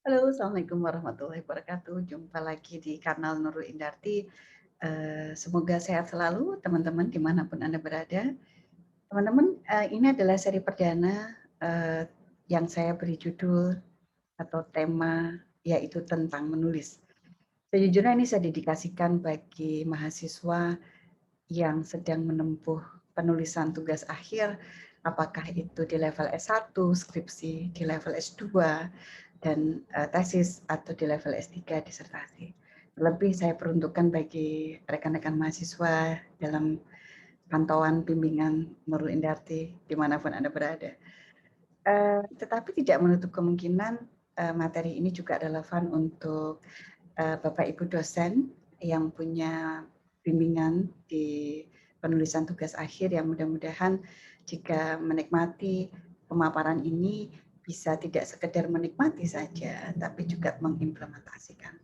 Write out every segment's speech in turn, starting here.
Halo, Assalamualaikum warahmatullahi wabarakatuh. Jumpa lagi di kanal Nurul Indarti. Semoga sehat selalu teman-teman dimanapun Anda berada. Teman-teman, ini adalah seri perdana yang saya beri judul atau tema yaitu tentang menulis. Sejujurnya ini saya dedikasikan bagi mahasiswa yang sedang menempuh penulisan tugas akhir, apakah itu di level S1, skripsi, di level S2, dan tesis, atau di level S3, disertasi. Lebih saya peruntukkan bagi rekan-rekan mahasiswa dalam pantauan bimbingan Nurul Indarti, dimanapun Anda berada. Tetapi tidak menutup kemungkinan materi ini juga relevan untuk Bapak Ibu dosen yang punya bimbingan di penulisan tugas akhir, yang mudah-mudahan jika menikmati pemaparan ini bisa tidak sekedar menikmati saja, tapi juga mengimplementasikan.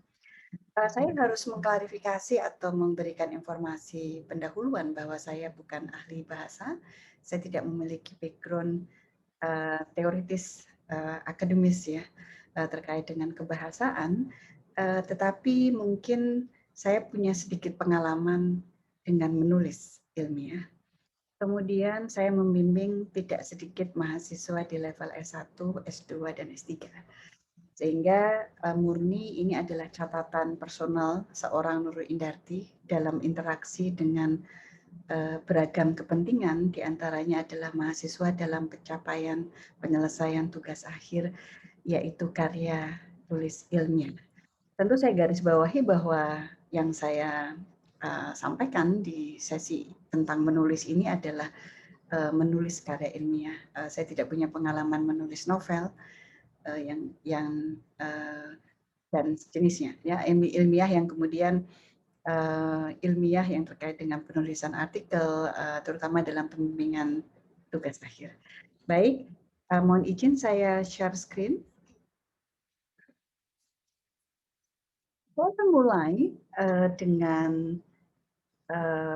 Saya harus mengklarifikasi atau memberikan informasi pendahuluan bahwa saya bukan ahli bahasa, saya tidak memiliki background teoritis akademis ya terkait dengan kebahasaan, tetapi mungkin saya punya sedikit pengalaman dengan menulis ilmiah. Kemudian saya membimbing tidak sedikit mahasiswa di level S1, S2, dan S3. Sehingga murni ini adalah catatan personal seorang Nurul Indarti dalam interaksi dengan beragam kepentingan, diantaranya adalah mahasiswa dalam pencapaian penyelesaian tugas akhir, yaitu karya tulis ilmiah. Tentu saya garis bawahi bahwa yang saya sampaikan di sesi tentang menulis ini adalah menulis karya ilmiah. Saya tidak punya pengalaman menulis novel yang dan sejenisnya, ya ilmiah yang kemudian ilmiah yang terkait dengan penulisan artikel, terutama dalam pembimbingan tugas akhir. Baik, mohon izin saya share screen. Saya akan mulai dengan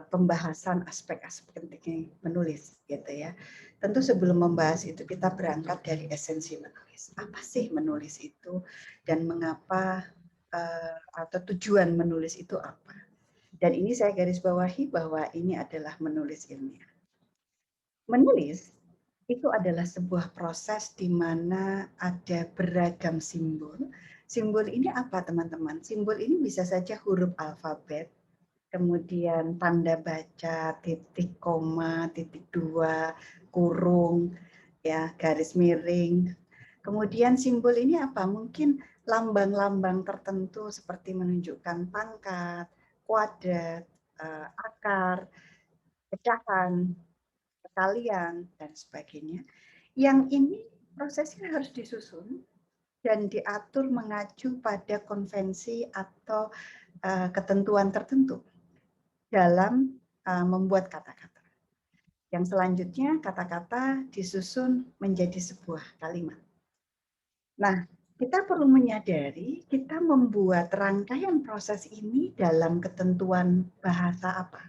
pembahasan aspek-aspek penting menulis, gitu ya. Tentu sebelum membahas itu kita berangkat dari esensi menulis. Apa sih menulis itu dan mengapa atau tujuan menulis itu apa? Dan ini saya garis bawahi bahwa ini adalah menulis ilmiah. Menulis itu adalah sebuah proses di mana ada beragam simbol. Simbol ini apa, teman-teman? Simbol ini bisa saja huruf alfabet, kemudian tanda baca, titik, koma, titik dua, kurung, ya, garis miring. Kemudian simbol ini apa? Mungkin lambang-lambang tertentu seperti menunjukkan pangkat, kuadrat, akar, pecahan, perkalian, dan sebagainya. Yang ini prosesnya harus disusun dan diatur mengacu pada konvensi atau ketentuan tertentu dalam membuat kata-kata. Yang selanjutnya kata-kata disusun menjadi sebuah kalimat. Nah, kita perlu menyadari kita membuat rangkaian proses ini dalam ketentuan bahasa apa.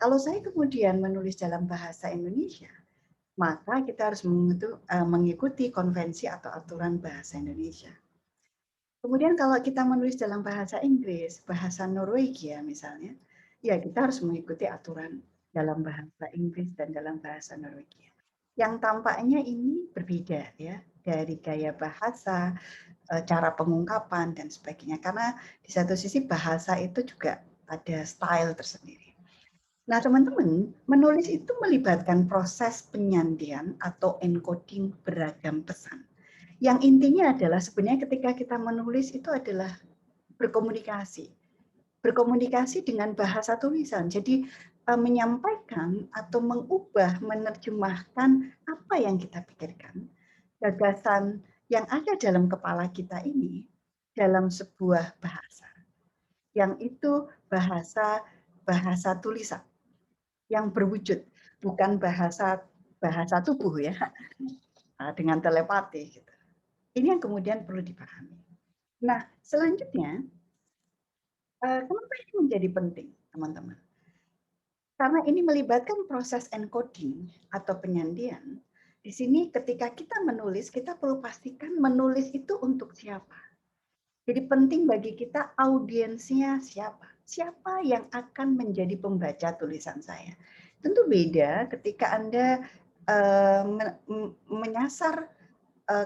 Kalau saya kemudian menulis dalam bahasa Indonesia, maka kita harus mengikuti konvensi atau aturan bahasa Indonesia. Kemudian kalau kita menulis dalam bahasa Inggris, bahasa Norwegia misalnya, ya kita harus mengikuti aturan dalam bahasa Inggris dan dalam bahasa Norwegia. Yang tampaknya ini berbeda ya dari gaya bahasa, cara pengungkapan dan sebagainya. Karena di satu sisi bahasa itu juga ada style tersendiri. Nah, teman-teman, menulis itu melibatkan proses penyandian atau encoding beragam pesan. Yang intinya adalah sebenarnya ketika kita menulis itu adalah berkomunikasi. Berkomunikasi dengan bahasa tulisan. Jadi menyampaikan atau mengubah, menerjemahkan apa yang kita pikirkan, gagasan yang ada dalam kepala kita ini dalam sebuah bahasa. Yang itu bahasa bahasa tulisan yang berwujud, bukan bahasa bahasa tubuh ya, dengan telepati. Gitu. Ini yang kemudian perlu dipahami. Nah, selanjutnya, kenapa ini menjadi penting, teman-teman? Karena ini melibatkan proses encoding atau penyandian. Di sini ketika kita menulis, kita perlu pastikan menulis itu untuk siapa. Jadi penting bagi kita audiensnya siapa? Siapa yang akan menjadi pembaca tulisan saya? Tentu beda ketika Anda menyasar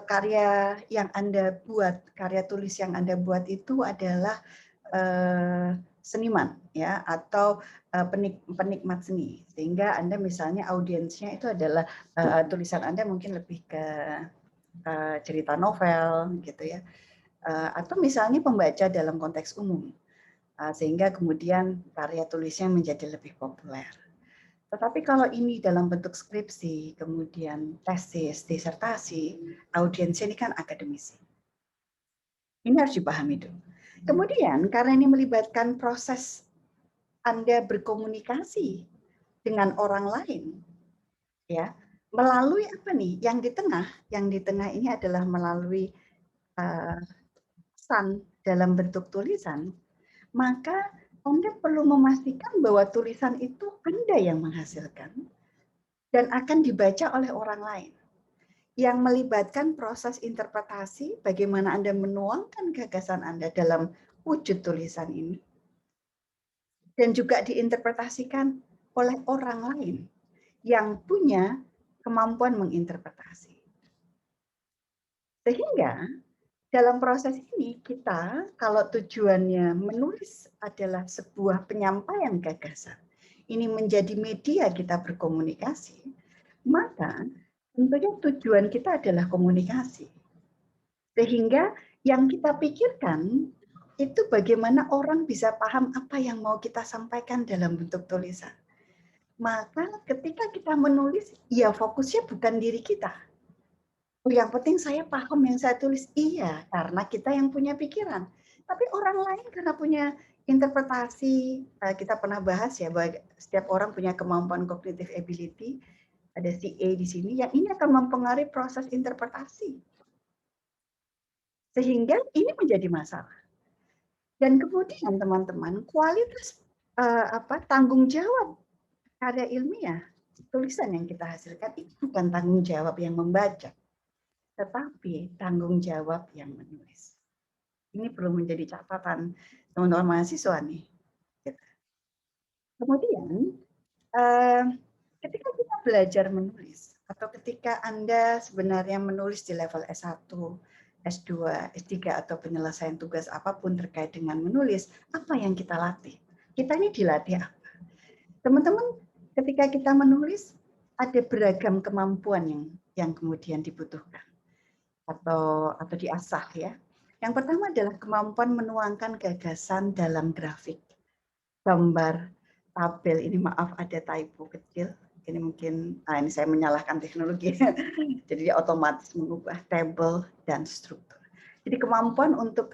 karya yang Anda buat, karya tulis yang Anda buat itu adalah seniman ya atau penikmat seni, sehingga Anda misalnya audiensnya itu adalah tulisan Anda mungkin lebih ke cerita novel gitu ya, atau misalnya pembaca dalam konteks umum, sehingga kemudian karya tulisnya menjadi lebih populer. Tetapi kalau ini dalam bentuk skripsi, kemudian tesis, disertasi, audiensnya ini kan akademisi. Ini harus dipahami dulu. Kemudian karena ini melibatkan proses Anda berkomunikasi dengan orang lain, ya, melalui apa nih? Yang di tengah ini adalah melalui pesan dalam bentuk tulisan, maka Anda perlu memastikan bahwa tulisan itu Anda yang menghasilkan dan akan dibaca oleh orang lain. Yang melibatkan proses interpretasi, bagaimana Anda menuangkan gagasan Anda dalam wujud tulisan ini, dan juga diinterpretasikan oleh orang lain yang punya kemampuan menginterpretasi. Sehingga dalam proses ini kita, kalau tujuannya menulis adalah sebuah penyampaian gagasan, ini menjadi media kita berkomunikasi, maka tentunya tujuan kita adalah komunikasi. Sehingga yang kita pikirkan itu bagaimana orang bisa paham apa yang mau kita sampaikan dalam bentuk tulisan. Maka ketika kita menulis, ya fokusnya bukan diri kita. Oh, yang penting saya paham yang saya tulis. Iya, karena kita yang punya pikiran. Tapi orang lain karena punya interpretasi, kita pernah bahas ya, bahwa setiap orang punya kemampuan cognitive ability, ada si A di sini, yang ini akan mempengaruhi proses interpretasi. Sehingga ini menjadi masalah. Dan kemudian teman-teman, kualitas tanggung jawab karya ilmiah, tulisan yang kita hasilkan itu bukan tanggung jawab yang membaca, tetapi tanggung jawab yang menulis. Ini perlu menjadi catatan teman-teman mahasiswa nih. Kemudian, ketika kita belajar menulis, atau ketika Anda sebenarnya menulis di level S1, S2, S3, atau penyelesaian tugas apapun terkait dengan menulis, apa yang kita latih? Kita ini dilatih apa? Teman-teman, ketika kita menulis, ada beragam kemampuan yang kemudian dibutuhkan atau diasah ya. Yang pertama adalah kemampuan menuangkan gagasan dalam grafik, gambar, tabel. Ini maaf ada typo kecil. Ini mungkin ini saya menyalahkan teknologi. Jadi dia otomatis mengubah tabel dan struktur. Jadi kemampuan untuk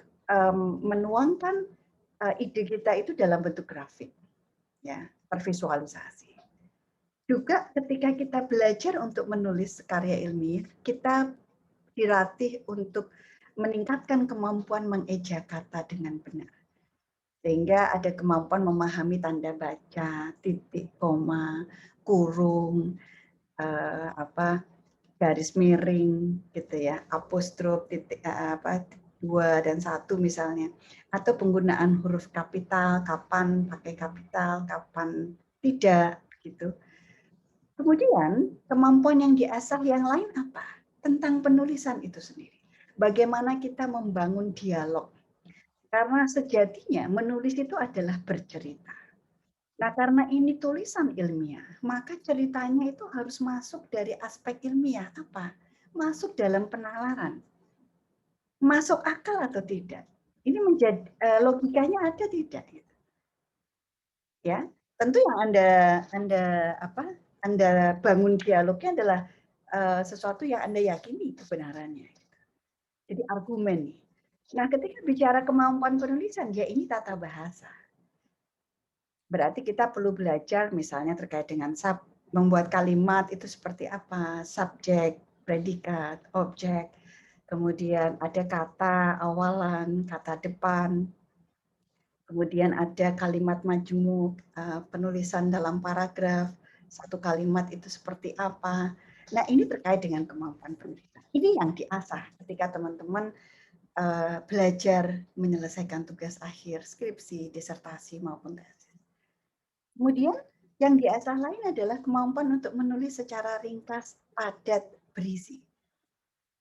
menuangkan ide kita itu dalam bentuk grafik, ya, tervisualisasi. Juga ketika kita belajar untuk menulis karya ilmiah, kita dilatih untuk meningkatkan kemampuan mengeja kata dengan benar. Sehingga ada kemampuan memahami tanda baca, titik, koma, kurung, garis miring, gitu ya, apostrof, titik, 2 dan 1 misalnya, atau penggunaan huruf kapital, kapan pakai kapital, kapan tidak, gitu. Kemudian kemampuan yang diasah yang lain apa? Tentang penulisan itu sendiri. Bagaimana kita membangun dialog. Karena sejatinya menulis itu adalah bercerita. Nah, karena ini tulisan ilmiah, maka ceritanya itu harus masuk dari aspek ilmiah. Apa? Masuk dalam penalaran. Masuk akal atau tidak? Ini menjadi logikanya ada tidak? Ya, tentu yang Anda bangun dialognya adalah sesuatu yang Anda yakini kebenarannya. Jadi argumen nih. Nah, ketika bicara kemampuan penulisan, ya ini tata bahasa. Berarti kita perlu belajar misalnya terkait dengan membuat kalimat itu seperti apa, subjek, predikat, objek, kemudian ada kata awalan, kata depan, kemudian ada kalimat majemuk, penulisan dalam paragraf, satu kalimat itu seperti apa. Nah, ini terkait dengan kemampuan penulisan. Ini yang diasah ketika teman-teman belajar menyelesaikan tugas akhir, skripsi, disertasi maupun tesis. Kemudian yang diasah lain adalah kemampuan untuk menulis secara ringkas, padat, berisi.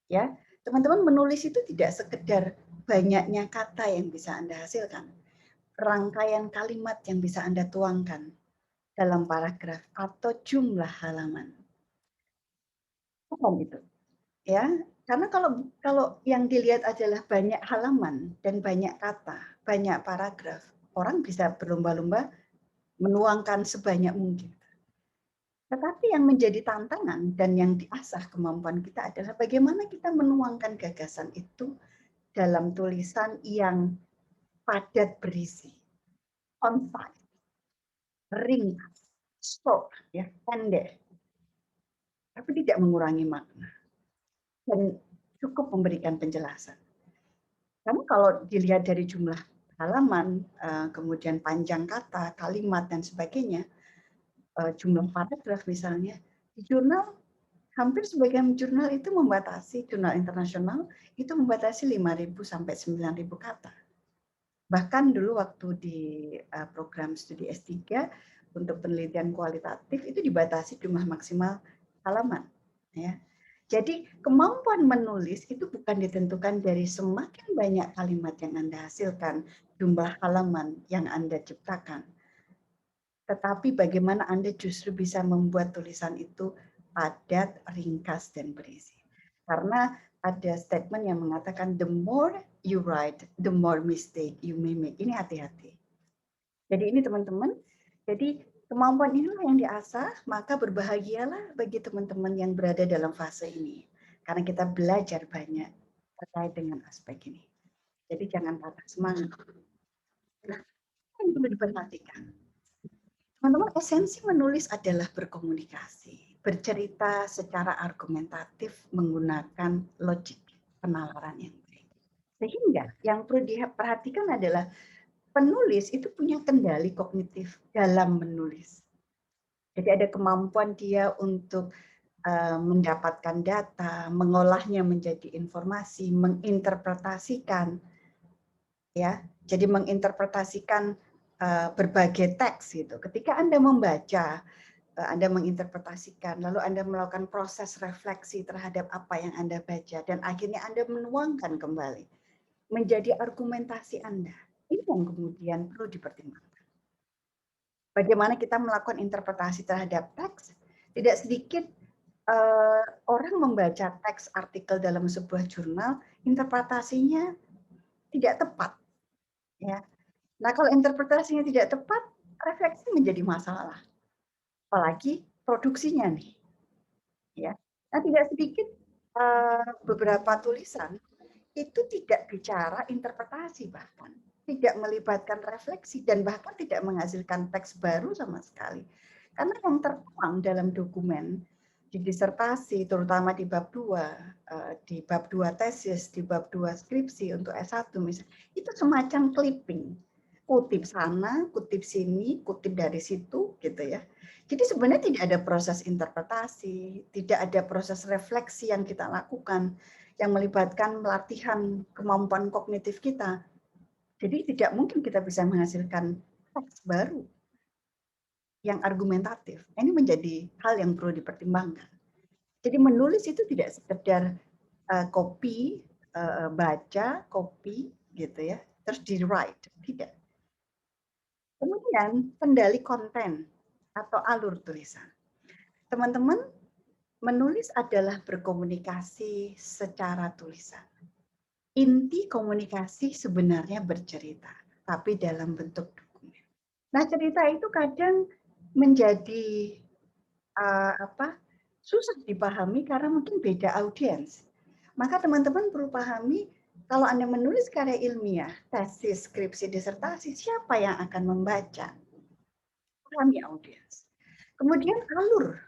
Ya, teman-teman menulis itu tidak sekedar banyaknya kata yang bisa Anda hasilkan, rangkaian kalimat yang bisa Anda tuangkan dalam paragraf atau jumlah halaman. Bukan itu. Ya, karena kalau yang dilihat adalah banyak halaman dan banyak kata, banyak paragraf, orang bisa berlomba-lomba menuangkan sebanyak mungkin. Tetapi yang menjadi tantangan dan yang diasah kemampuan kita adalah bagaimana kita menuangkan gagasan itu dalam tulisan yang padat berisi, concise, ringkas, short, ya, pendek, tapi tidak mengurangi makna dan cukup memberikan penjelasan. Karena kalau dilihat dari jumlah halaman, kemudian panjang kata, kalimat dan sebagainya, jumlah paragraf misalnya, di jurnal hampir sebagian jurnal itu membatasi, jurnal internasional itu membatasi 5.000 sampai 9.000 kata. Bahkan dulu waktu di program studi S3 untuk penelitian kualitatif itu dibatasi jumlah maksimal halaman. Ya. Jadi kemampuan menulis itu bukan ditentukan dari semakin banyak kalimat yang Anda hasilkan, jumlah halaman yang Anda ciptakan. Tetapi bagaimana Anda justru bisa membuat tulisan itu padat, ringkas, dan berisi. Karena ada statement yang mengatakan the more you write, the more mistake you may make. Ini hati-hati. Jadi ini teman-teman, jadi kemampuan inilah yang diasah, maka berbahagialah bagi teman-teman yang berada dalam fase ini. Karena kita belajar banyak terkait dengan aspek ini. Jadi jangan patah semangat. Nah, yang perlu diperhatikan. Teman-teman, esensi menulis adalah berkomunikasi, bercerita secara argumentatif menggunakan logik penalaran yang baik. Sehingga yang perlu diperhatikan adalah penulis itu punya kendali kognitif dalam menulis. Jadi ada kemampuan dia untuk mendapatkan data, mengolahnya menjadi informasi, menginterpretasikan, ya. Jadi menginterpretasikan berbagai teks gitu. Ketika Anda membaca, Anda menginterpretasikan, lalu Anda melakukan proses refleksi terhadap apa yang Anda baca, dan akhirnya Anda menuangkan kembali menjadi argumentasi Anda. Ini yang kemudian perlu dipertimbangkan. Bagaimana kita melakukan interpretasi terhadap teks? Tidak sedikit orang membaca teks artikel dalam sebuah jurnal, interpretasinya tidak tepat. Ya. Nah, kalau interpretasinya tidak tepat, refleksi menjadi masalah. Apalagi produksinya nih. Ya. Nah, tidak sedikit beberapa tulisan itu tidak bicara interpretasi, bahkan tidak melibatkan refleksi, dan bahkan tidak menghasilkan teks baru sama sekali. Karena yang tertuang dalam dokumen di disertasi, terutama di bab 2, di bab 2 tesis, di bab 2 skripsi untuk S1 misalnya, itu semacam clipping. Kutip sana, kutip sini, kutip dari situ, gitu ya. Jadi sebenarnya tidak ada proses interpretasi, tidak ada proses refleksi yang kita lakukan, yang melibatkan pelatihan kemampuan kognitif kita. Jadi tidak mungkin kita bisa menghasilkan teks baru yang argumentatif. Ini menjadi hal yang perlu dipertimbangkan. Jadi menulis itu tidak sekedar copy, baca, copy, gitu ya, terus di write, tidak. Kemudian kendali konten atau alur tulisan. Teman-teman, menulis adalah berkomunikasi secara tulisan. Inti komunikasi sebenarnya bercerita, tapi dalam bentuk dokumen. Nah, cerita itu kadang menjadi susah dipahami karena mungkin beda audiens. Maka teman-teman perlu pahami, kalau Anda menulis karya ilmiah, tesis, skripsi, disertasi, siapa yang akan membaca? Pahami audiens. Kemudian alur.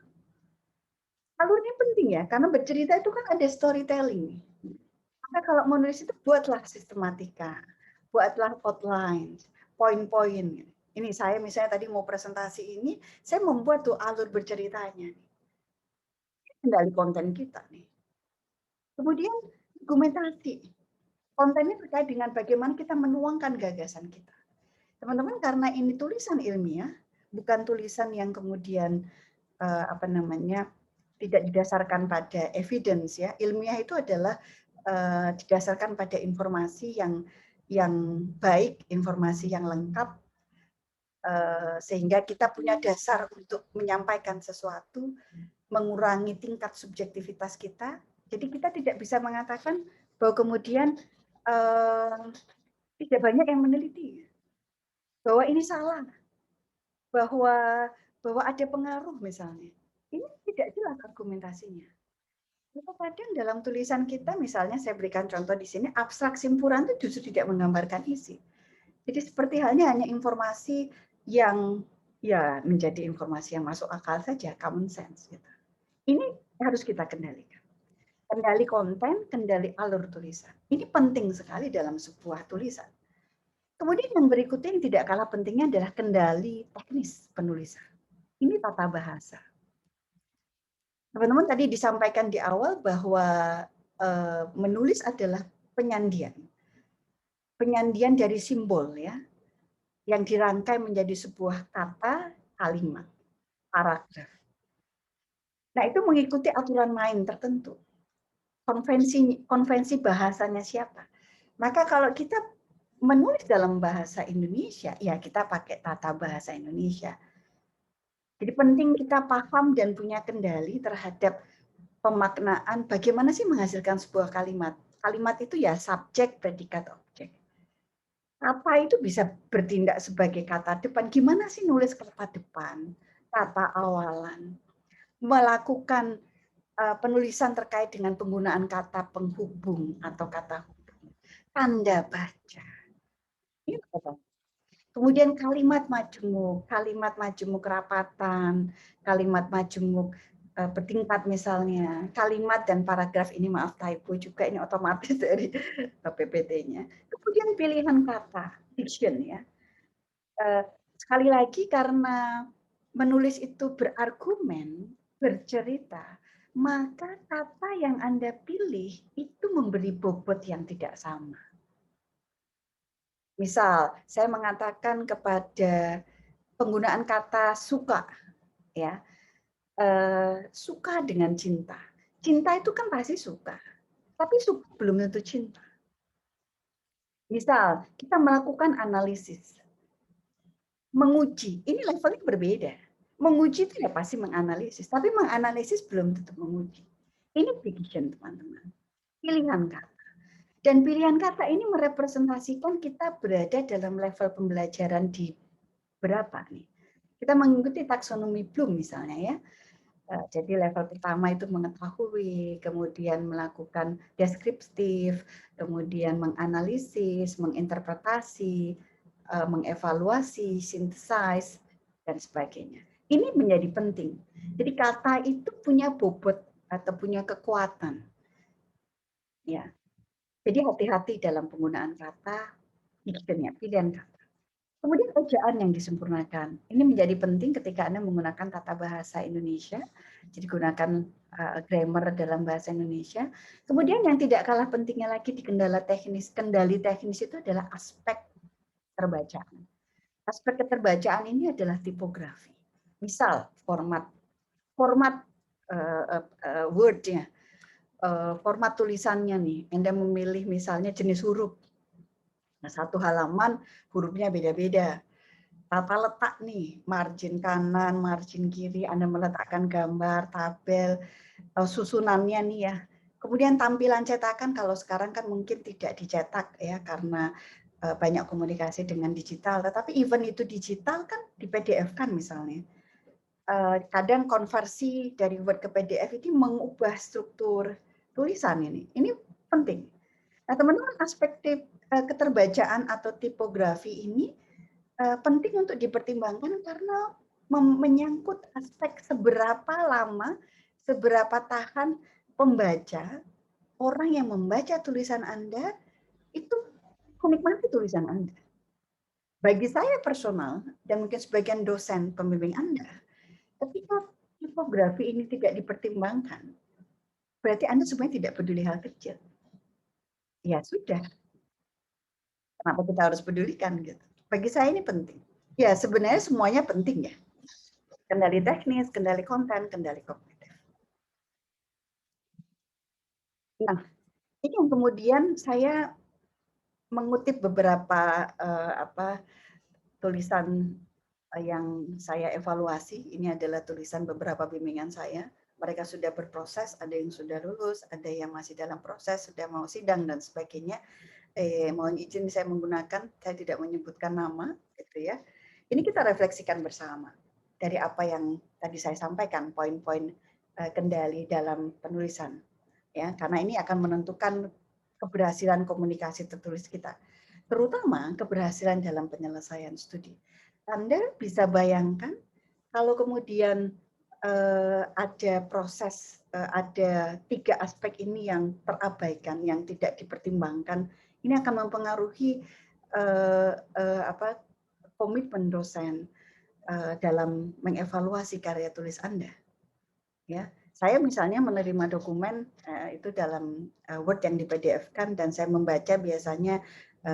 Alurnya penting ya, karena bercerita itu kan ada storytelling. Maka kalau menulis itu buatlah sistematika, buatlah outline, poin-poin. Ini saya misalnya tadi mau presentasi ini, saya membuat tuh alur berceritanya. Kendali konten kita nih. Kemudian argumentasi. Kontennya terkait dengan bagaimana kita menuangkan gagasan kita. Teman-teman, karena ini tulisan ilmiah, bukan tulisan yang kemudian tidak didasarkan pada evidence ya. Ilmiah itu adalah didasarkan pada informasi yang baik, informasi yang lengkap, sehingga kita punya dasar untuk menyampaikan sesuatu, mengurangi tingkat subjektivitas kita. Jadi kita tidak bisa mengatakan bahwa kemudian tidak banyak yang meneliti bahwa ini salah, bahwa ada pengaruh misalnya. Ini tidak jelas argumentasinya. Kadang dalam tulisan kita, misalnya saya berikan contoh di sini, abstrak simpulan itu justru tidak menggambarkan isi. Jadi seperti halnya hanya informasi yang ya menjadi informasi yang masuk akal saja, common sense. Gitu. Ini harus kita kendalikan. Kendali konten, kendali alur tulisan. Ini penting sekali dalam sebuah tulisan. Kemudian yang berikutnya yang tidak kalah pentingnya adalah kendali teknis penulisan. Ini tata bahasa. Teman-teman tadi disampaikan di awal bahwa menulis adalah penyandian. Penyandian dari simbol ya, yang dirangkai menjadi sebuah kata, kalimat, paragraf. Nah, itu mengikuti aturan main tertentu. Konvensi bahasanya siapa? Maka kalau kita menulis dalam bahasa Indonesia, ya kita pakai tata bahasa Indonesia. Jadi penting kita paham dan punya kendali terhadap pemaknaan bagaimana sih menghasilkan sebuah kalimat. Kalimat itu ya subjek, predikat, objek. Apa itu bisa bertindak sebagai kata depan? Gimana sih nulis kata depan, kata awalan, melakukan penulisan terkait dengan penggunaan kata penghubung atau kata hubung, tanda baca. Kemudian kalimat majemuk rapatan, kalimat majemuk bertingkat misalnya, kalimat dan paragraf ini maaf typo juga ini otomatis dari PPT-nya. Kemudian pilihan kata, diction ya. Sekali lagi karena menulis itu berargumen, bercerita, maka kata yang Anda pilih itu memberi bobot yang tidak sama. Misal, saya mengatakan kepada penggunaan kata suka, ya, suka dengan cinta. Cinta itu kan pasti suka, tapi suka belum tentu cinta. Misal, kita melakukan analisis, menguji, ini levelnya berbeda. Menguji itu ya pasti menganalisis, tapi menganalisis belum tentu menguji. Ini diction, teman-teman. Pilihan kata. Dan pilihan kata ini merepresentasikan kita berada dalam level pembelajaran di berapa nih. Kita mengikuti taksonomi Bloom misalnya ya. Jadi level pertama itu mengetahui, kemudian melakukan deskriptif, kemudian menganalisis, menginterpretasi, mengevaluasi, synthesize, dan sebagainya. Ini menjadi penting. Jadi kata itu punya bobot atau punya kekuatan. Ya, jadi hati-hati dalam penggunaan kata, pilihan kata. Kemudian ejaan yang disempurnakan. Ini menjadi penting ketika Anda menggunakan tata bahasa Indonesia. Jadi gunakan grammar dalam bahasa Indonesia. Kemudian yang tidak kalah pentingnya lagi di kendali teknis itu adalah aspek keterbacaan. Aspek keterbacaan ini adalah tipografi. Misal format word-nya, format tulisannya nih. Anda memilih misalnya jenis huruf. Nah, satu halaman hurufnya beda-beda. Tata letak nih, margin kanan, margin kiri, Anda meletakkan gambar, tabel, susunannya nih ya. Kemudian tampilan cetakan kalau sekarang kan mungkin tidak dicetak ya karena banyak komunikasi dengan digital. Tetapi even itu digital kan di PDF kan misalnya. Kadang konversi dari Word ke PDF ini mengubah struktur tulisan ini. Ini penting. Nah, teman-teman, aspek keterbacaan atau tipografi ini penting untuk dipertimbangkan karena menyangkut aspek seberapa lama, seberapa tahan pembaca, orang yang membaca tulisan Anda itu menikmati tulisan Anda. Bagi saya personal, dan mungkin sebagian dosen pembimbing Anda, ketika tipografi ini tidak dipertimbangkan, berarti Anda sebenarnya tidak peduli hal kecil. Ya sudah, Kenapa kita harus pedulikan gitu? Bagi saya ini penting. Ya sebenarnya semuanya penting ya. Kendali teknis, kendali konten, kendali kognitif. Nah, ini yang kemudian saya mengutip beberapa tulisan yang saya evaluasi. Ini adalah tulisan beberapa bimbingan saya. Mereka sudah berproses, ada yang sudah lulus, ada yang masih dalam proses, sudah mau sidang dan sebagainya. Mohon izin saya menggunakan, saya tidak menyebutkan nama, gitu ya. Ini kita refleksikan bersama dari apa yang tadi saya sampaikan, poin-poin kendali dalam penulisan, ya, karena ini akan menentukan keberhasilan komunikasi tertulis kita, terutama keberhasilan dalam penyelesaian studi. Anda bisa bayangkan kalau kemudian ada proses, ada 3 aspek ini yang terabaikan, yang tidak dipertimbangkan, ini akan mempengaruhi komitmen dosen dalam mengevaluasi karya tulis Anda. Ya, saya misalnya menerima dokumen itu dalam Word yang di PDF-kan dan saya membaca biasanya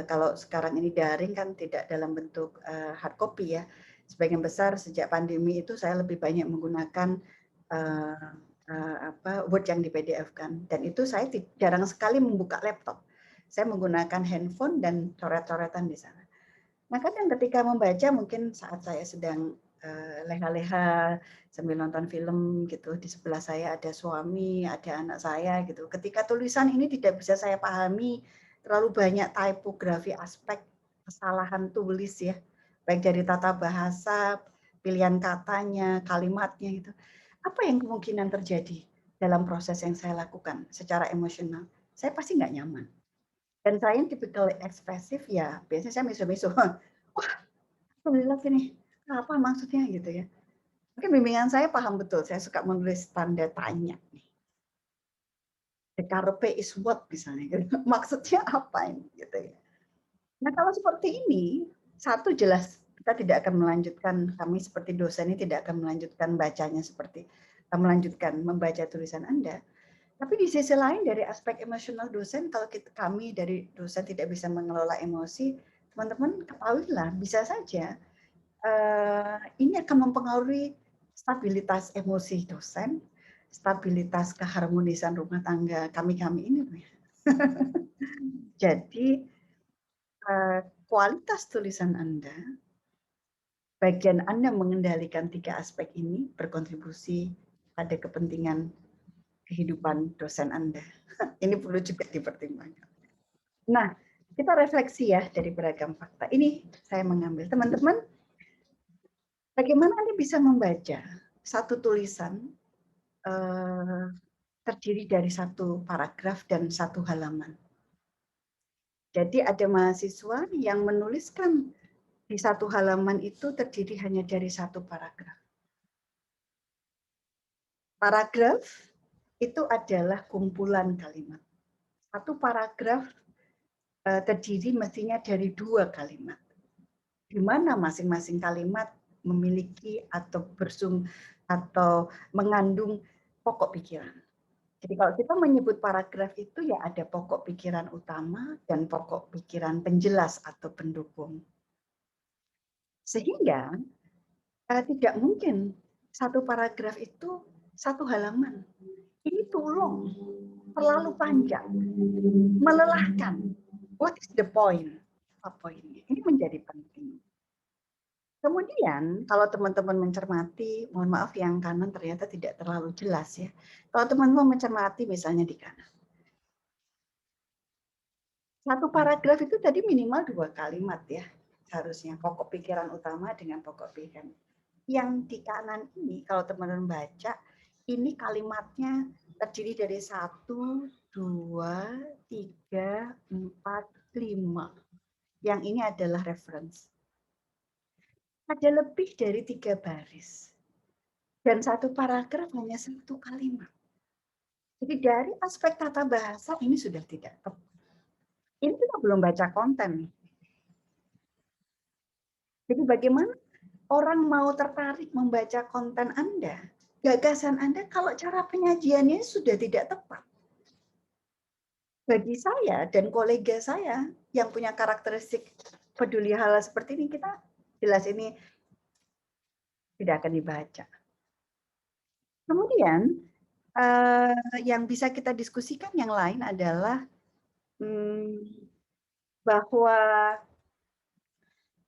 kalau sekarang ini daring kan tidak dalam bentuk hard copy ya. Sebagian besar sejak pandemi itu saya lebih banyak menggunakan Word yang di PDF-kan dan itu saya jarang sekali membuka laptop. Saya menggunakan handphone dan coret-coretan di sana. Nah, kadang ketika membaca mungkin saat saya sedang leha-leha sambil nonton film gitu, di sebelah saya ada suami, ada anak saya gitu. Ketika tulisan ini tidak bisa saya pahami, terlalu banyak tipografi, aspek kesalahan tulis ya, baik dari tata bahasa, pilihan katanya, kalimatnya gitu. Apa yang kemungkinan terjadi dalam proses yang saya lakukan secara emosional? Saya pasti nggak nyaman. Dan saya yang tipikal ekspresif ya, biasanya saya miso-miso. Wah, alhamdulillah ini apa maksudnya gitu ya. Mungkin bimbingan saya paham betul, saya suka menulis tanda tanya. The carpe is what misalnya, gitu. Maksudnya apa ini gitu ya. Nah kalau seperti ini, satu jelas kita tidak akan melanjutkan, kami seperti dosen ini tidak akan melanjutkan bacanya seperti melanjutkan membaca tulisan Anda. Tapi di sisi lain dari aspek emosional dosen, kalau kami dari dosen tidak bisa mengelola emosi, teman-teman ketahuilah bisa saja ini akan mempengaruhi stabilitas emosi dosen, stabilitas keharmonisan rumah tangga kami-kami ini. Jadi kualitas tulisan Anda, bagian Anda mengendalikan 3 aspek ini berkontribusi pada kepentingan kehidupan dosen Anda. Ini perlu juga dipertimbangkan. Nah, kita refleksi ya dari beragam fakta. Ini saya mengambil. Teman-teman, bagaimana Anda bisa membaca satu tulisan terdiri dari satu paragraf dan satu halaman? Jadi ada mahasiswa yang menuliskan di satu halaman itu terdiri hanya dari satu paragraf. Paragraf itu adalah kumpulan kalimat. Satu paragraf terdiri mestinya dari 2 kalimat. Di mana masing-masing kalimat memiliki atau atau mengandung pokok pikiran. Jadi kalau kita menyebut paragraf itu ya ada pokok pikiran utama dan pokok pikiran penjelas atau pendukung. Sehingga tidak mungkin satu paragraf itu satu halaman. Ini tulung, terlalu panjang, melelahkan. What is the point? Apa poinnya? Ini menjadi penting. Kemudian kalau teman-teman mencermati, mohon maaf yang kanan ternyata tidak terlalu jelas ya. Kalau teman-teman mencermati misalnya di kanan. Satu paragraf itu tadi minimal 2 kalimat ya. Seharusnya pokok pikiran utama dengan pokok pikiran. Yang di kanan ini kalau teman-teman baca, ini kalimatnya terdiri dari 1, 2, 3, 4, 5. Yang ini adalah reference. Ada lebih dari 3 baris. Dan satu paragraf hanya 1 kalimat. Jadi dari aspek tata bahasa ini sudah tidak tepat. Ini kita belum baca konten. Jadi bagaimana orang mau tertarik membaca konten Anda, gagasan Anda kalau cara penyajiannya sudah tidak tepat. bagi saya dan kolega saya yang punya karakteristik peduli hal seperti ini, kita jelas ini tidak akan dibaca. Kemudian yang bisa kita diskusikan yang lain adalah bahwa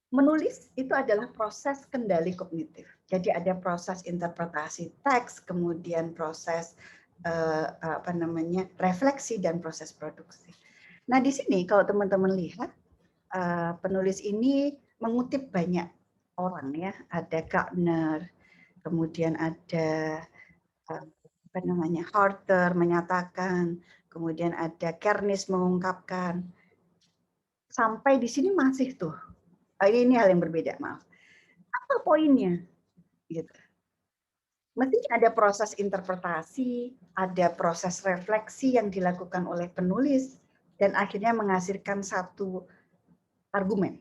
menulis itu adalah proses kendali kognitif. Jadi ada proses interpretasi teks, kemudian proses refleksi dan proses produksi. Nah di sini kalau teman-teman lihat penulis ini mengutip banyak orang ya, ada Gardner, kemudian ada Harter menyatakan, kemudian ada Kernis mengungkapkan. Sampai di sini masih tuh. Ini hal yang berbeda, maaf. Apa poinnya? Gitu. Mestinya ada proses interpretasi, ada proses refleksi yang dilakukan oleh penulis, dan akhirnya menghasilkan satu argumen.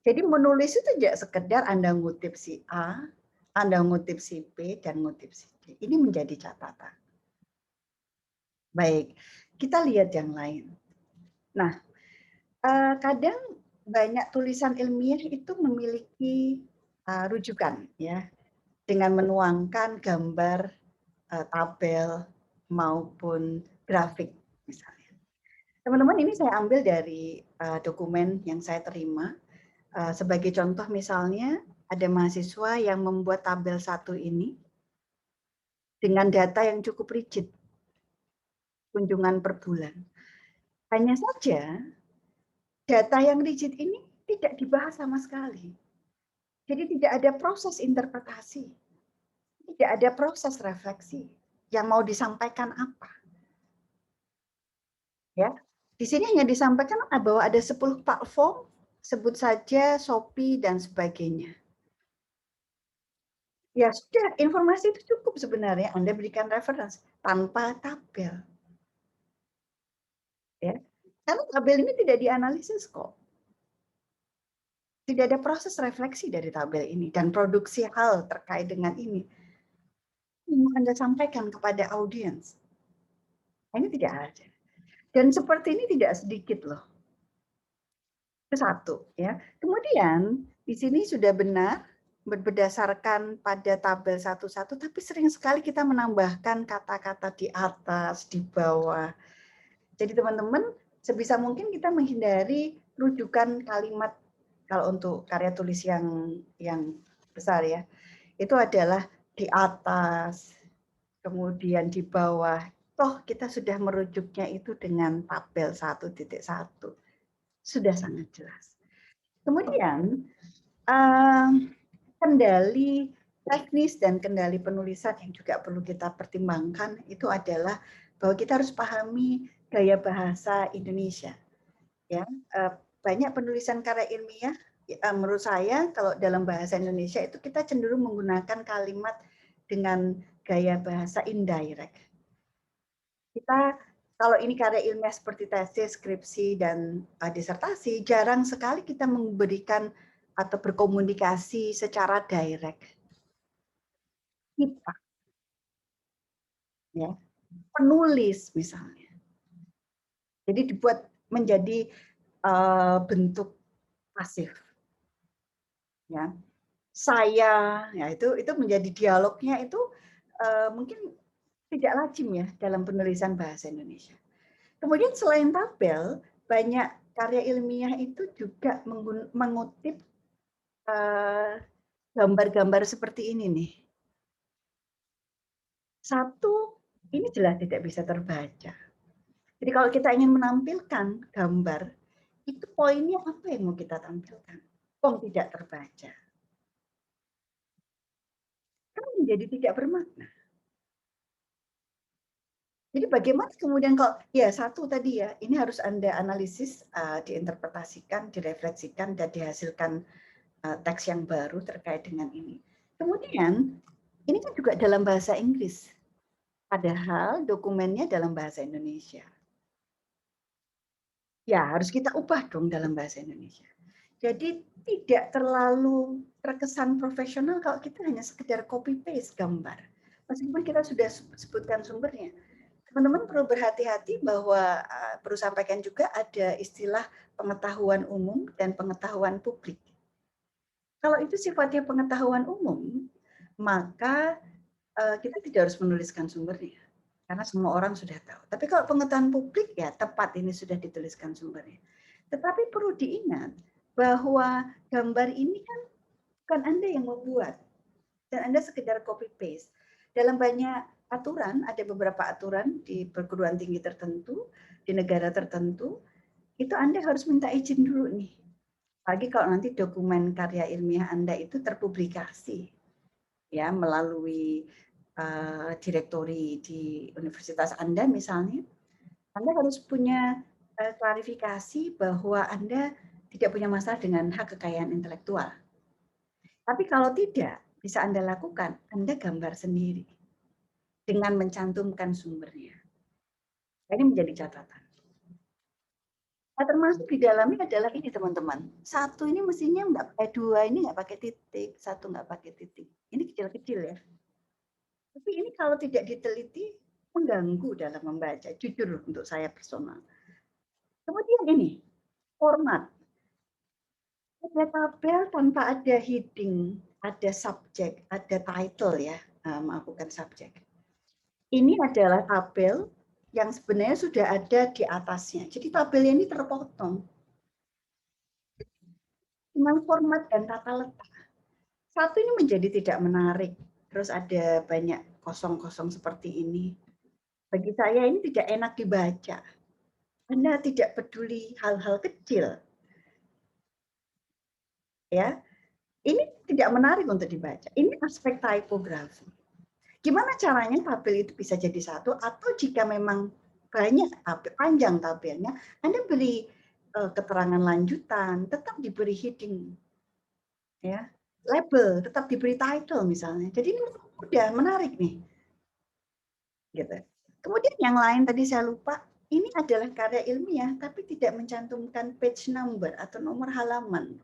Jadi menulis itu tidak sekedar Anda ngutip si A, Anda ngutip si B, dan ngutip si D. Ini menjadi catatan. Baik, kita lihat yang lain. Nah, kadang banyak tulisan ilmiah itu memiliki rujukan, ya, dengan menuangkan gambar, tabel maupun grafik, misalnya. Teman-teman, ini saya ambil dari dokumen yang saya terima. Sebagai contoh, misalnya ada mahasiswa yang membuat tabel 1 ini dengan data yang cukup rigid, kunjungan per bulan. Hanya saja data yang rigid ini tidak dibahas sama sekali. Jadi tidak ada proses interpretasi, tidak ada proses refleksi yang mau disampaikan apa. Ya, di sini hanya disampaikan bahwa ada 10 platform, sebut saja Shopee dan sebagainya. Ya sudah, informasi itu cukup sebenarnya. Anda berikan reference tanpa tabel. Ya, karena tabel ini tidak dianalisis kok. Tidak ada proses refleksi dari tabel ini dan produksi hal terkait dengan ini yang Anda sampaikan kepada audiens. Ini tidak ada. Dan seperti ini tidak sedikit loh. Itu satu, ya. Kemudian di sini sudah benar berdasarkan pada tabel satu-satu, tapi sering sekali kita menambahkan kata-kata di atas, di bawah. Jadi teman-teman, sebisa mungkin kita menghindari rujukan kalimat kalau untuk karya tulis yang besar ya. Itu adalah di atas, kemudian di bawah. Toh kita sudah merujuknya itu dengan tabel 1.1. Sudah sangat jelas. Kemudian kendali teknis dan kendali penulisan yang juga perlu kita pertimbangkan itu adalah bahwa kita harus pahami gaya bahasa Indonesia. Ya, banyak penulisan karya ilmiah menurut saya kalau dalam bahasa Indonesia itu kita cenderung menggunakan kalimat dengan gaya bahasa indirect. Kita kalau ini karya ilmiah seperti tesis, skripsi, dan disertasi, jarang sekali kita memberikan atau berkomunikasi secara direct. Kita, ya, penulis misalnya. Jadi dibuat menjadi bentuk pasif. Ya, saya, ya itu menjadi dialognya itu mungkin tidak lazim ya dalam penulisan bahasa Indonesia. Kemudian selain tabel, banyak karya ilmiah itu juga mengutip gambar-gambar seperti ini nih. Satu, ini jelas tidak bisa terbaca. Jadi kalau kita ingin menampilkan gambar, itu poinnya apa yang mau kita tampilkan? Oh, tidak terbaca. Kan menjadi tidak bermakna. Jadi bagaimana kemudian kalau ya satu tadi ya, ini harus Anda analisis, diinterpretasikan, direfleksikan, dan dihasilkan teks yang baru terkait dengan ini. Kemudian ini kan juga dalam bahasa Inggris, padahal dokumennya dalam bahasa Indonesia. Ya harus kita ubah dong dalam bahasa Indonesia. Jadi tidak terlalu terkesan profesional kalau kita hanya sekedar copy paste gambar. Meskipun kita sudah sebutkan sumbernya. teman-teman perlu berhati-hati bahwa perlu sampaikan juga ada istilah pengetahuan umum dan pengetahuan publik. Kalau itu sifatnya pengetahuan umum, maka kita tidak harus menuliskan sumbernya, karena semua orang sudah tahu. Tapi kalau pengetahuan publik, ya tepat ini sudah dituliskan sumbernya. Tetapi perlu diingat bahwa gambar ini kan bukan Anda yang membuat, dan Anda sekedar copy paste. Dalam banyak aturan, ada beberapa aturan di perguruan tinggi tertentu, di negara tertentu, itu Anda harus minta izin dulu nih. Apalagi kalau nanti dokumen karya ilmiah Anda itu terpublikasi ya melalui direktori di universitas Anda misalnya, Anda harus punya klarifikasi bahwa Anda tidak punya masalah dengan hak kekayaan intelektual. Tapi kalau tidak, bisa Anda lakukan, Anda gambar sendiri dengan mencantumkan sumbernya. Ini menjadi catatan. Nah, termasuk di dalamnya adalah ini teman-teman. Satu ini mestinya dua ini nggak pakai titik, satu nggak pakai titik. Ini kecil-kecil ya. Tapi ini kalau tidak diteliti mengganggu dalam membaca. Jujur untuk saya personal. Kemudian ini format. Ada tabel tanpa ada heading, ada subjek, ada title ya. Maaf bukan subjek. Ini adalah tabel yang sebenarnya sudah ada di atasnya. Jadi tabel ini terpotong. Dengan format dan tata letak. Satu ini menjadi tidak menarik. Terus ada banyak kosong-kosong seperti ini. Bagi saya ini tidak enak dibaca. Anda tidak peduli hal-hal kecil. Ya. Ini tidak menarik untuk dibaca. Ini aspek typografi. Gimana caranya tabel itu bisa jadi satu, atau jika memang banyak panjang tabelnya, Anda beri keterangan lanjutan, tetap diberi heading, ya, label, tetap diberi title misalnya. Jadi ini udah menarik nih, gitu. Kemudian yang lain tadi saya lupa, ini adalah karya ilmiah, tapi tidak mencantumkan page number atau nomor halaman.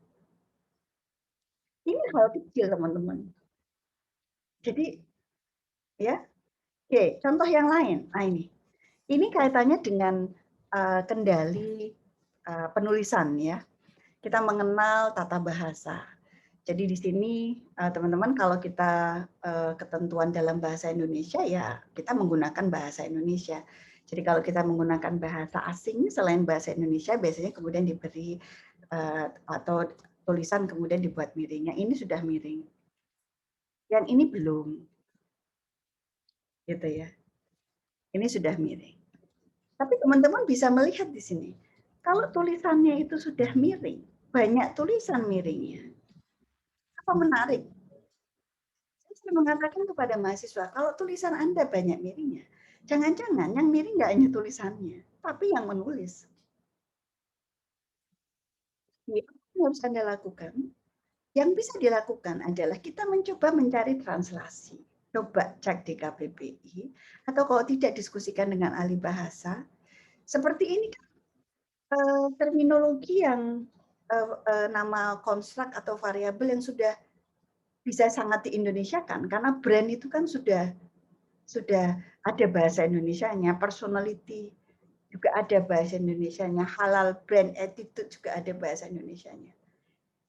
Ini hal kecil teman-teman. Jadi ya, oke, contoh yang lain. Nah ini kaitannya dengan kendali penulisan ya. Kita mengenal tata bahasa. Jadi di sini teman-teman kalau kita ketentuan dalam bahasa Indonesia ya kita menggunakan bahasa Indonesia. Jadi kalau kita menggunakan bahasa asing selain bahasa Indonesia biasanya kemudian diberi atau tulisan kemudian dibuat miringnya. Ini sudah miring. Yang ini belum. Gitu ya. Ini sudah miring. Tapi teman-teman bisa melihat di sini. Kalau tulisannya itu sudah miring, banyak tulisan miringnya. Apa menarik? Saya sering mengatakan kepada mahasiswa, kalau tulisan Anda banyak miringnya, jangan-jangan yang miring nggak hanya tulisannya, tapi yang menulis. Apa yang harus Anda lakukan? Yang bisa dilakukan adalah kita mencoba mencari translasi. Coba cek di KBBI, atau kalau tidak diskusikan dengan ahli bahasa. Seperti ini kan terminologi yang nama konstruk atau variabel yang sudah bisa sangat di-Indonesiakan, karena brand itu kan sudah ada bahasa Indonesianya, personality juga ada bahasa Indonesianya, halal brand attitude juga ada bahasa Indonesianya.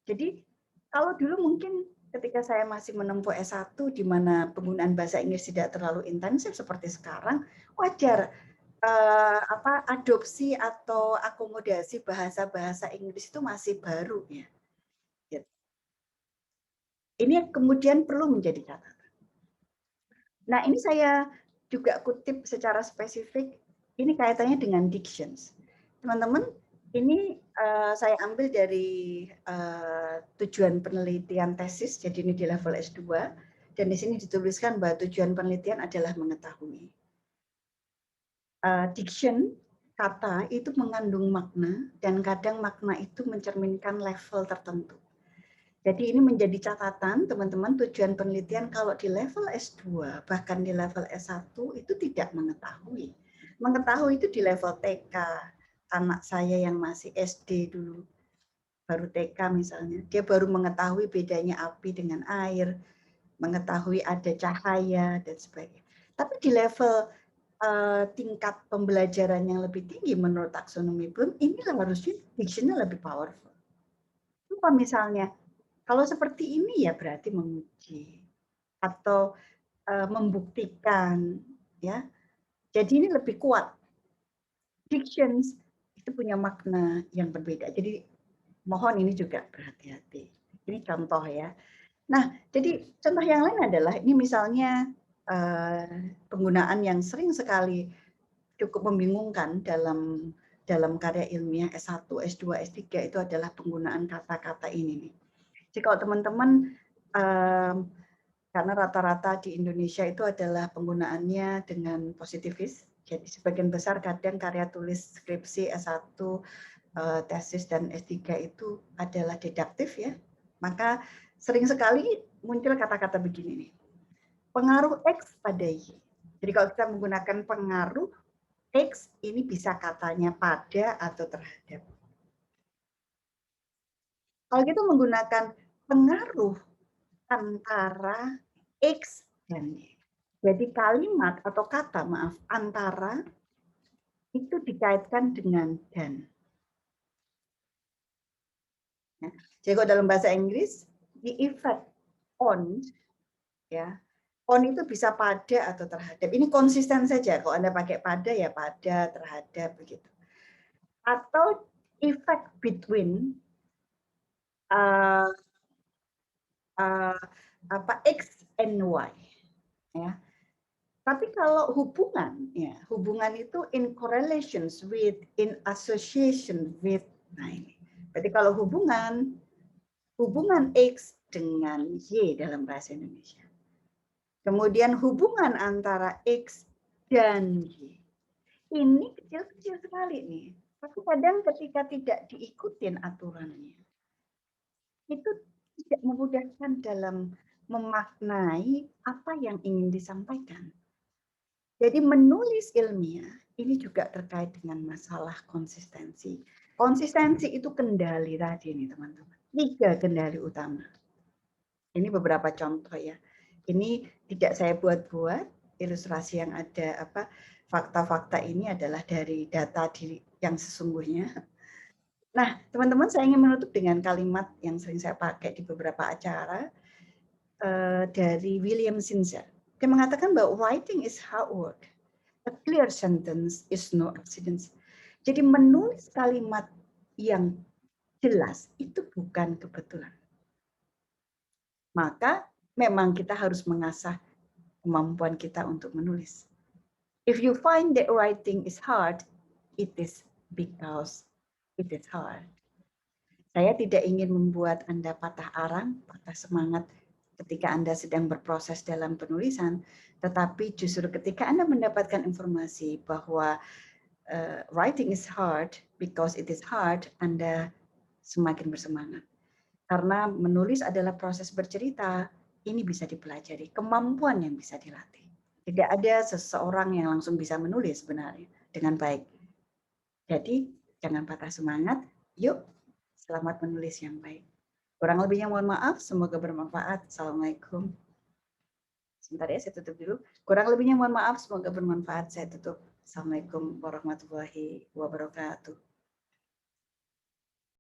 Jadi kalau dulu mungkin ketika saya masih menempuh S1 di mana penggunaan bahasa Inggris tidak terlalu intensif seperti sekarang, wajar adopsi atau akomodasi bahasa-bahasa Inggris itu masih baru ya. Ini kemudian perlu menjadi catatan. Nah, ini saya juga kutip secara spesifik, ini kaitannya dengan dictions. Teman-teman, ini saya ambil dari tujuan penelitian tesis, jadi ini di level S2, dan di sini dituliskan bahwa tujuan penelitian adalah mengetahui. Diction, kata, itu mengandung makna, dan kadang makna itu mencerminkan level tertentu. Jadi ini menjadi catatan teman-teman tujuan penelitian kalau di level S2 bahkan di level S1 itu tidak mengetahui. Mengetahui itu di level TK. Anak saya yang masih SD dulu baru TK misalnya, dia baru mengetahui bedanya api dengan air, mengetahui ada cahaya dan sebagainya. Tapi di level tingkat pembelajaran yang lebih tinggi menurut taksonomi Bloom, inilah harusnya dictionnya lebih powerful. Apa misalnya, kalau seperti ini ya berarti menguji atau membuktikan, ya. Jadi ini lebih kuat. Dictions itu punya makna yang berbeda. Jadi mohon ini juga berhati-hati. Ini contoh ya. Nah, jadi contoh yang lain adalah ini misalnya penggunaan yang sering sekali cukup membingungkan dalam karya ilmiah S1, S2, S3 itu adalah penggunaan kata-kata ini nih. Jadi kalau teman-teman karena rata-rata di Indonesia itu adalah penggunaannya dengan positivis. Jadi sebagian besar kadang karya tulis skripsi S1, tesis dan S3 itu adalah deduktif ya. Maka sering sekali muncul kata-kata begini nih. Pengaruh X pada Y. Jadi kalau kita menggunakan pengaruh X, ini bisa katanya pada atau terhadap. Kalau kita menggunakan pengaruh antara X dan Y. Jadi kalimat atau kata, maaf, antara itu dikaitkan dengan dan. Ya. Jadi kalau dalam bahasa Inggris, the effect on, ya, on itu bisa pada atau terhadap. Ini konsisten saja. Kalau Anda pakai pada, ya pada, terhadap, begitu. Atau effect between X and Y. Ya. Tapi kalau hubungan, ya, hubungan itu in correlations with, in association with. Nah ini. Berarti kalau hubungan X dengan Y dalam bahasa Indonesia. Kemudian hubungan antara X dan Y. Ini kecil-kecil sekali nih. Tapi kadang ketika tidak diikutin aturannya, itu tidak memudahkan dalam memaknai apa yang ingin disampaikan. Jadi menulis ilmiah ini juga terkait dengan masalah konsistensi. Konsistensi itu kendali tadi nih teman-teman. 3 kendali utama. Ini beberapa contoh ya. Ini tidak saya buat-buat, ilustrasi yang ada fakta-fakta ini adalah dari data yang sesungguhnya. Nah, teman-teman, saya ingin menutup dengan kalimat yang sering saya pakai di beberapa acara dari William Sinclair. Dia mengatakan bahwa writing is hard work. A clear sentence is no accident. Jadi menulis kalimat yang jelas itu bukan kebetulan. Maka memang kita harus mengasah kemampuan kita untuk menulis. If you find that writing is hard, it is because it is hard. Saya tidak ingin membuat Anda patah arang, patah semangat ketika Anda sedang berproses dalam penulisan, tetapi justru ketika Anda mendapatkan informasi bahwa writing is hard because it is hard, Anda semakin bersemangat. Karena menulis adalah proses bercerita, ini bisa dipelajari, kemampuan yang bisa dilatih. Tidak ada seseorang yang langsung bisa menulis sebenarnya dengan baik. Jadi jangan patah semangat, yuk selamat menulis yang baik. Kurang lebihnya mohon maaf, semoga bermanfaat. Assalamualaikum. Sebentar ya, saya tutup dulu. Kurang lebihnya mohon maaf, semoga bermanfaat. Saya tutup. Assalamualaikum warahmatullahi wabarakatuh.